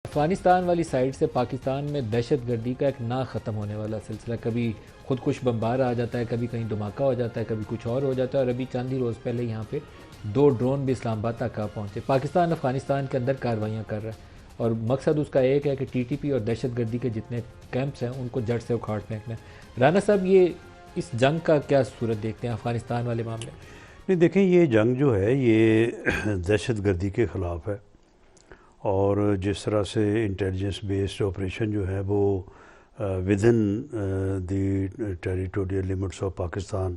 افغانستان والی سائڈ سے پاکستان میں دہشت گردی کا ایک نہ ختم ہونے والا سلسلہ، کبھی خودکش بمبار آ جاتا ہے، کبھی کہیں دھماکہ ہو جاتا ہے، کبھی کچھ اور ہو جاتا ہے، اور ابھی چند ہی روز پہلے یہاں پہ 2 ڈرون بھی اسلام آباد تک آ پہنچے۔ پاکستان افغانستان کے اندر کارروائیاں کر رہا ہے اور مقصد اس کا ایک ہے کہ ٹی ٹی پی اور دہشت گردی کے جتنے کیمپس ہیں ان کو جڑ سے اکھاڑ پھینکنا ہے۔ رانا صاحب، یہ اس جنگ کا کیا صورت دیکھتے ہیں افغانستان والے معاملے میں؟ نہیں، دیکھیں، یہ جنگ جو ہے یہ دہشت گردی کے خلاف ہے، اور جس طرح سے انٹیلیجنس بیسڈ آپریشن جو ہے وہ ودن دی ٹیریٹوریل لمٹس آف پاکستان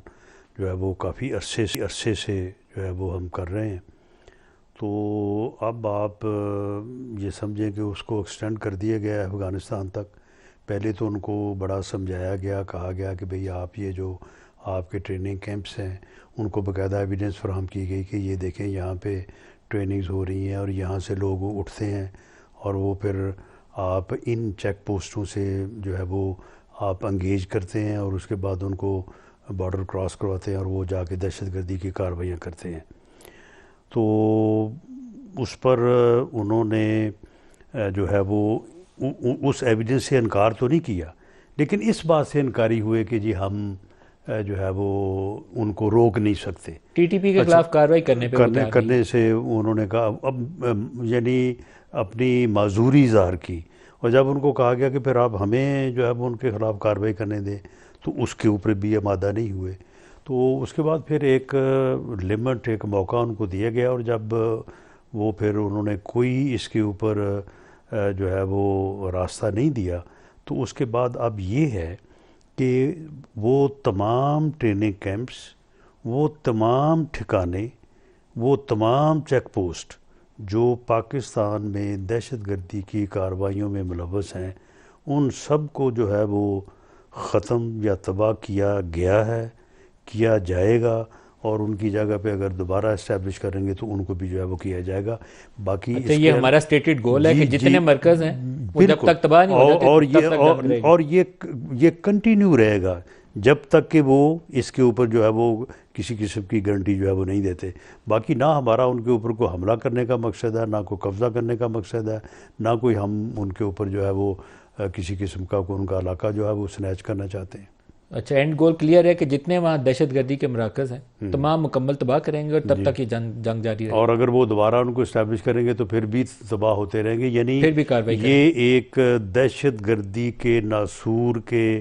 جو ہے وہ کافی عرصے سے جو ہے وہ ہم کر رہے ہیں، تو اب آپ یہ سمجھیں کہ اس کو ایکسٹینڈ کر دیا گیا ہے افغانستان تک۔ پہلے تو ان کو بڑا سمجھایا گیا، کہا گیا کہ بھئی آپ یہ جو آپ کے ٹریننگ کیمپس ہیں ان کو باقاعدہ ایویڈنس فراہم کی گئی کہ یہ دیکھیں یہاں پہ ٹریننگز ہو رہی ہیں اور یہاں سے لوگ اٹھتے ہیں، اور وہ پھر آپ ان چیک پوسٹوں سے جو ہے وہ آپ انگیج کرتے ہیں اور اس کے بعد ان کو بارڈر کراس کرواتے ہیں اور وہ جا کے دہشت گردی کی کارروائیاں کرتے ہیں۔ تو اس پر انہوں نے جو ہے وہ اس ایویڈنس سے انکار تو نہیں کیا، لیکن اس بات سے انکاری ہوئے کہ جی ہم جو ہے وہ ان کو روک نہیں سکتے۔ ٹی ٹی پی کے خلاف کارروائی کرنے پہ وہ تیار نہیں ہے۔ کرنے سے انہوں نے کہا اب یعنی اپنی معذوری ظاہر کی، اور جب ان کو کہا گیا کہ پھر آپ ہمیں جو ہے وہ ان کے خلاف کارروائی کرنے دیں تو اس کے اوپر بھی آمادہ نہیں ہوئے۔ تو اس کے بعد پھر ایک لمٹ، ایک موقع ان کو دیا گیا، اور جب وہ پھر انہوں نے کوئی اس کے اوپر جو ہے وہ راستہ نہیں دیا، تو اس کے بعد اب یہ ہے کہ وہ تمام ٹریننگ کیمپس، وہ تمام ٹھکانے، وہ تمام چیک پوسٹ جو پاکستان میں دہشت گردی کی کارروائیوں میں ملوث ہیں، ان سب کو جو ہے وہ ختم یا تباہ کیا گیا ہے، کیا جائے گا، اور ان کی جگہ پہ اگر دوبارہ اسٹیبلش کریں گے تو ان کو بھی جو ہے وہ کیا جائے گا۔ باقی اچھا، اس یہ کے ہمارا سٹیٹڈ گول ہے جی کہ جی جتنے مرکز ہیں وہ جب بالکل، تک تباہ نہیں ہو جاتے اور تب تک جنگ رہے گی۔ اور یہ کنٹینیو رہے گا جب تک کہ وہ اس کے اوپر جو ہے وہ کسی قسم کی گارنٹی جو ہے وہ نہیں دیتے۔ باقی نہ ہمارا ان کے اوپر کوئی حملہ کرنے کا مقصد ہے، نہ کوئی قبضہ کرنے کا مقصد ہے، نہ کوئی ہم ان کے اوپر جو ہے وہ کسی قسم کا ان کا علاقہ جو ہے وہ سنیچ کرنا چاہتے ہیں۔ اچھا، اینڈ گول کلیئر ہے کہ جتنے وہاں دہشت گردی کے مراکز ہیں تمام مکمل تباہ کریں گے، اور تب جی، تک یہ جنگ جاری رہے اور گی، اگر وہ دوبارہ ان کو اسٹیبلش کریں گے تو پھر بھی تباہ ہوتے رہیں گے، یعنی پھر بھی کارروائی کریں یہ ایک دہشت گردی کے ناسور کے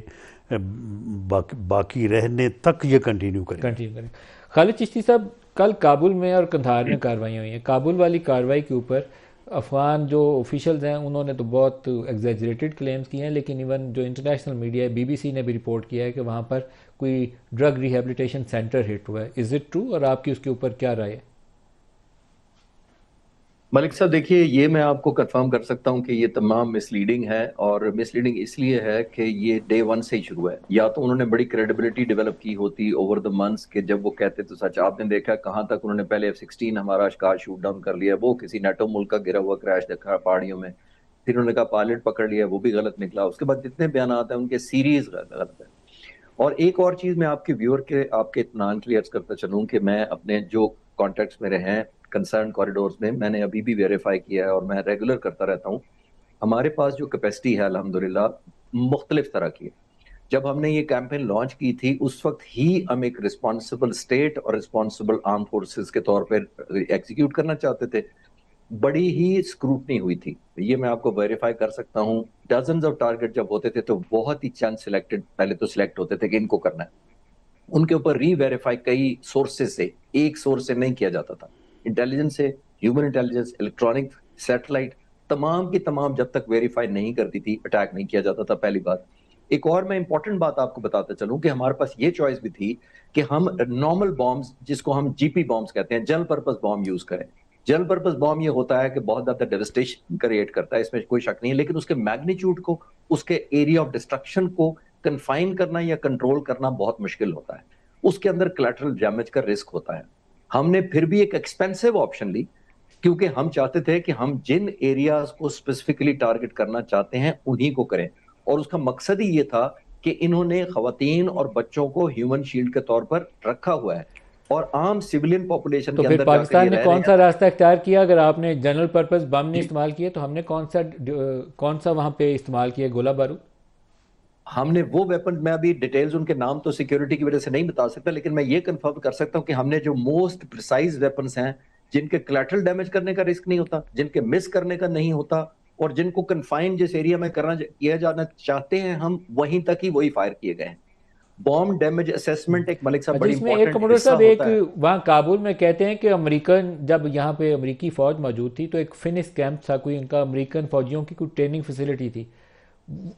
باقی رہنے تک یہ کنٹینیو کریں گے۔ کنٹینیو کریں۔ خالد چشتی صاحب، کل کابل میں اور قندھار میں کارروائیاں ہوئی ہیں۔ کابل والی کارروائی کے اوپر افغان جو آفیشلز ہیں انہوں نے تو بہت ایگزیجریٹڈ کلیمز کیے ہیں، لیکن ایون جو انٹرنیشنل میڈیا ہے، بی بی سی نے بھی رپورٹ کیا ہے کہ وہاں پر کوئی ڈرگ ریہیبلیٹیشن سینٹر ہٹ ہوا ہے۔ از اٹ ٹرو، اور آپ کی اس کے اوپر کیا رائے ہے؟ ملک صاحب دیکھیے، یہ میں آپ کو کنفرم کر سکتا ہوں کہ یہ تمام مس لیڈنگ ہے، اور مس لیڈنگ اس لیے ہے کہ یہ ڈے ون سے ہی شروع ہے۔ یا تو انہوں نے بڑی کریڈیبلٹی ڈیولپ کی ہوتی اوور دا منتھس کہ جب وہ کہتے تو سچ، آپ نے دیکھا کہاں تک انہوں نے پہلے F-16 ہمارا اشکار شوٹ ڈاؤن کر لیا، وہ کسی نیٹو ملک کا گرا ہوا کریش دیکھا پہاڑیوں میں، پھر انہوں نے کہا پائلٹ پکڑ لیا، وہ بھی غلط نکلا، اس کے بعد جتنے بیانات ہیں ان کے سیریز غلط ہے۔ اور ایک اور چیز میں آپ کے ویور کے آپ کے اطمینان کے لیے عرض کرتا چلوں کہ میں اپنے جو کانٹیکٹس میرے ہیں کنسرن کوریڈورز میں نے ابھی بھی ویریفائی کیا ہے، اور میں ریگولر کرتا رہتا ہوں۔ ہمارے پاس جو کیپیسٹی ہے الحمدللہ مختلف طرح کی ہے۔ جب ہم نے یہ کیمپین لانچ کی تھی اس وقت ہی ہم ایک رسپانسبل اسٹیٹ اور رسپانسبل آرم فورسز کے طور پہ ایگزیکیوٹ کرنا چاہتے تھے۔ بڑی ہی سکروٹنی ہوئی تھی، یہ میں آپ کو ویریفائی کر سکتا ہوں۔ ڈزنز آف ٹارگٹ جب ہوتے تھے تو بہت ہی چند سلیکٹڈ پہلے تو سلیکٹ ہوتے تھے کہ ان کو کرنا ہے، ان کے اوپر ری ویریفائی کئی سورسز سے، ایک سورس سے نہیں کیا جاتا تھا، انٹیلیجنس سے، ہیومن انٹیلیجنس، الیکٹرانک، سیٹلائٹ، تمام کی تمام جب تک ویریفائی نہیں کرتی تھی اٹیک نہیں کیا جاتا تھا۔ پہلی بات۔ ایک اور میں امپورٹنٹ بات آپ کو بتاتا چلوں کہ ہمارے پاس یہ چوائس بھی تھی کہ ہم نارمل بامز، جس کو ہم جی پی بامز کہتے ہیں، جنرل پرپز بام یوز کریں۔ جنرل پرپز بام یہ ہوتا ہے کہ بہت زیادہ ڈیوسٹیشن کریٹ کرتا ہے، اس میں کوئی شک نہیں ہے، لیکن اس کے میگنیچیوڈ کو، اس کے ایریا آف ڈسٹرکشن کو کنفائن کرنا یا کنٹرول کرنا بہت مشکل ہوتا ہے، اس کے اندر کلیٹرل ڈیمیج کا رسک ہوتا ہے۔ ہم نے پھر بھی ایک ایکسپینسو آپشن لی، کیونکہ ہم چاہتے تھے کہ ہم جن ایریاز کو اسپیسیفکلی ٹارگٹ کرنا چاہتے ہیں انہی کو کریں، اور اس کا مقصد ہی یہ تھا کہ انہوں نے خواتین اور بچوں کو ہیومن شیلڈ کے طور پر رکھا ہوا ہے۔ اور عام سویلین پاپولیشن تو کے پھر اندر جا کر پاکستان یہ نے رہ رہے کون سا ہیں. راستہ اختیار کیا؟ اگر آپ نے جنرل پرپز بم نہیں استعمال کیے تو ہم نے کون سا وہاں پہ استعمال کیا گولہ بارود؟ ہم نے وہ ویپن، میں ابھی ڈیٹیلز ان کے نام تو سیکیورٹی کی وجہ سے نہیں بتا سکتا، لیکن میں یہ کنفرم کر سکتا ہوں کہ ہم نے جو موسٹ پریسائز ویپنز ہیں، جن کے کلیٹرل ڈیمیج کرنے کا رسک نہیں ہوتا، جن کے مس کرنے کا نہیں ہوتا، اور جن کو کنفائن جس ایریا میں کیا جانا چاہتے ہیں ہم، وہیں تک ہی وہی فائر کیے گئے ہیں. بام ڈیمیج اسیسمنٹ ایک ملک صاحب بڑی جس میں ایک امپورٹنٹ کموڈر حصہ صاحب ایک ہوتا ہے. وہاں کابل میں کہتے ہیں کہ امریکن، جب یہاں پہ امریکی فوج موجود تھی تو ایک فنس کیمپ تھا، کوئی ان کا امریکن فوجیوں کی کوئی ٹریننگ فیسلٹی تھی،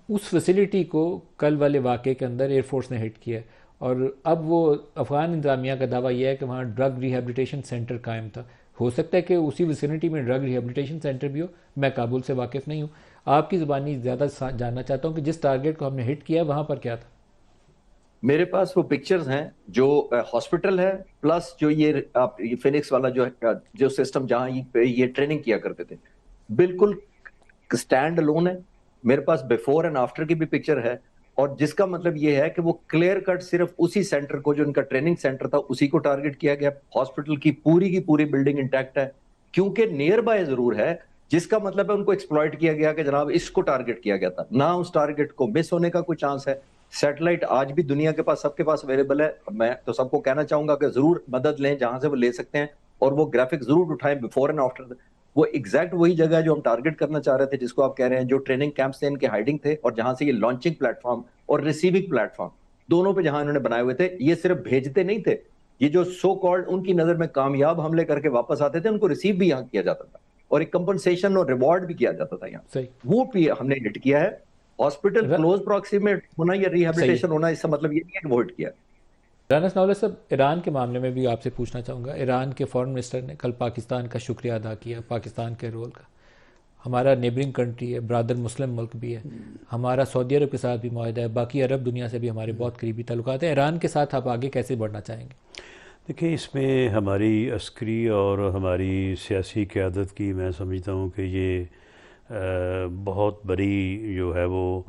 اس فیسلٹی کو کل والے واقعے کے اندر ایئر فورس نے ہٹ کیا، اور اب وہ افغان انتظامیہ کا دعویٰ یہ ہے کہ وہاں ڈرگ ریہیبلیٹیشن سینٹر قائم تھا. ہو سکتا ہے کہ اسی ویسینٹی میں ڈرگ ریہیبلیٹیشن سینٹر بھی ہو، میں کابل سے واقف نہیں ہوں. آپ کی زبانی زیادہ جاننا چاہتا ہوں کہ جس ٹارگیٹ کو ہم نے ہٹ کیا وہاں پر کیا تھا؟ میرے پاس وہ پکچرز ہیں جو ہاسپٹل ہے، پلس جو یہ فینکس والا جو سسٹم جہاں یہ ٹریننگ کیا کرتے تھے، بالکل سٹینڈ الون ہے. میرے پاس بیفور اینڈ آفٹر کی بھی پکچر ہے، اور جس کا مطلب یہ ہے کہ وہ کلیئر کٹ صرف اسی سینٹر کو، جو ان کا ٹریننگ سینٹر تھا، اسی کو ٹارگٹ کیا گیا. ہاسپٹل کی پوری بلڈنگ انٹیکٹ ہے، کیونکہ نیئر بائی ضرور ہے، جس کا مطلب ہے ان کو ایکسپلائٹ کیا گیا کہ جناب اس کو ٹارگٹ کیا گیا تھا. نہ اس ٹارگٹ کو مس ہونے کا کوئی چانس ہے. سیٹلائٹ آج بھی دنیا کے پاس، سب کے پاس اویلیبل ہے. میں تو سب کو کہنا چاہوں گا کہ ضرور مدد لیں جہاں سے وہ لے سکتے ہیں، اور وہ گرافک ضرور اٹھائیں بیفور اینڈ آفٹر. وہ ایگزیکٹ وہی جگہ ہے جو ہم ٹارگٹ کرنا چاہ رہے تھے، جس کو آپ کہہ رہے ہیں جو ٹریننگ کیمپس تھے ان کے ہائیڈنگ تھے، اور جہاں سے یہ لانچنگ پلیٹ فارم اور ریسیونگ پلیٹ فارم دونوں پہ جہاں انہوں نے بنائے ہوئے تھے. یہ صرف بھیجتے نہیں تھے، یہ جو سو کالڈ ان کی نظر میں کامیاب حملے کر کے واپس آتے تھے، ان کو ریسیو بھی یہاں کیا جاتا تھا، اور ایک کمپنسیشن اور ریوارڈ بھی کیا جاتا تھا یہاں. صحیح. وہ بھی ہم نے ہٹ کیا ہے. ہاسپٹل کلوز پراکسیمیٹ ہونا یا ریہیبلیٹیشن ہونا، اس کا مطلب یہ نہیں ہے کہ وہ ہٹ کیا. رانس ناولر صاحب، ایران کے معاملے میں بھی آپ سے پوچھنا چاہوں گا. ایران کے فارن منسٹر نے کل پاکستان کا شکریہ ادا کیا، پاکستان کے رول کا. ہمارا نیبرنگ کنٹری ہے، برادر مسلم ملک بھی ہے، ہمارا سعودی عرب کے ساتھ بھی معاہدہ ہے، باقی عرب دنیا سے بھی ہمارے بہت قریبی تعلقات ہیں. ایران کے ساتھ آپ آگے کیسے بڑھنا چاہیں گے؟ دیکھیں، اس میں ہماری عسکری اور ہماری سیاسی قیادت کی میں سمجھتا ہوں کہ یہ بہت بڑی جو ہے وہ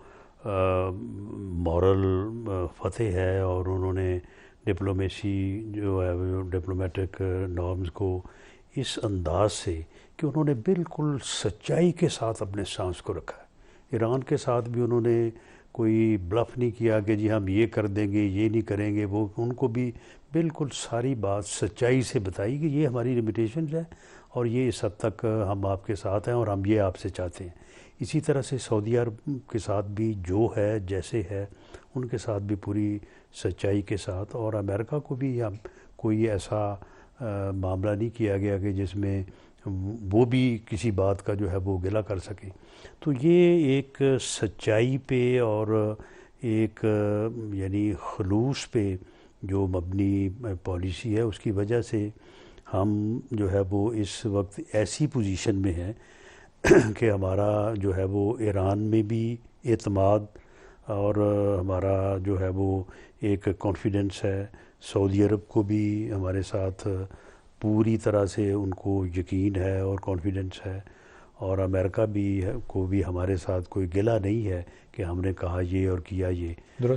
مورل فتح ہے، اور انہوں نے ڈپلومیسی جو ہے وہ ڈپلومیٹک نارمز کو اس انداز سے کہ انہوں نے بالکل سچائی کے ساتھ اپنے سانس کو رکھا ہے. ایران کے ساتھ بھی انہوں نے کوئی بلف نہیں کیا کہ جی ہم یہ کر دیں گے، یہ نہیں کریں گے. وہ ان کو بھی بالکل ساری بات سچائی سے بتائی کہ یہ ہماری لمیٹیشنز ہے، اور یہ اس حد تک ہم آپ کے ساتھ ہیں، اور ہم یہ آپ سے چاہتے ہیں. اسی طرح سے سعودی عرب کے ساتھ بھی جو ہے جیسے ہے، ان کے ساتھ بھی پوری سچائی کے ساتھ. اور امریکہ کو بھی ہم کوئی ایسا معاملہ نہیں کیا گیا کہ جس میں وہ بھی کسی بات کا جو ہے وہ گلہ کر سکیں. تو یہ ایک سچائی پہ اور ایک یعنی خلوص پہ جو مبنی پالیسی ہے، اس کی وجہ سے ہم جو ہے وہ اس وقت ایسی پوزیشن میں ہیں کہ ہمارا جو ہے وہ ایران میں بھی اعتماد اور ہمارا جو ہے وہ ایک کانفیڈنس ہے. سعودی عرب کو بھی ہمارے ساتھ پوری طرح سے ان کو یقین ہے اور کانفیڈنس ہے، اور امریکہ بھی کو بھی ہمارے ساتھ کوئی گلہ نہیں ہے کہ ہم نے کہا یہ اور کیا یہ. درست.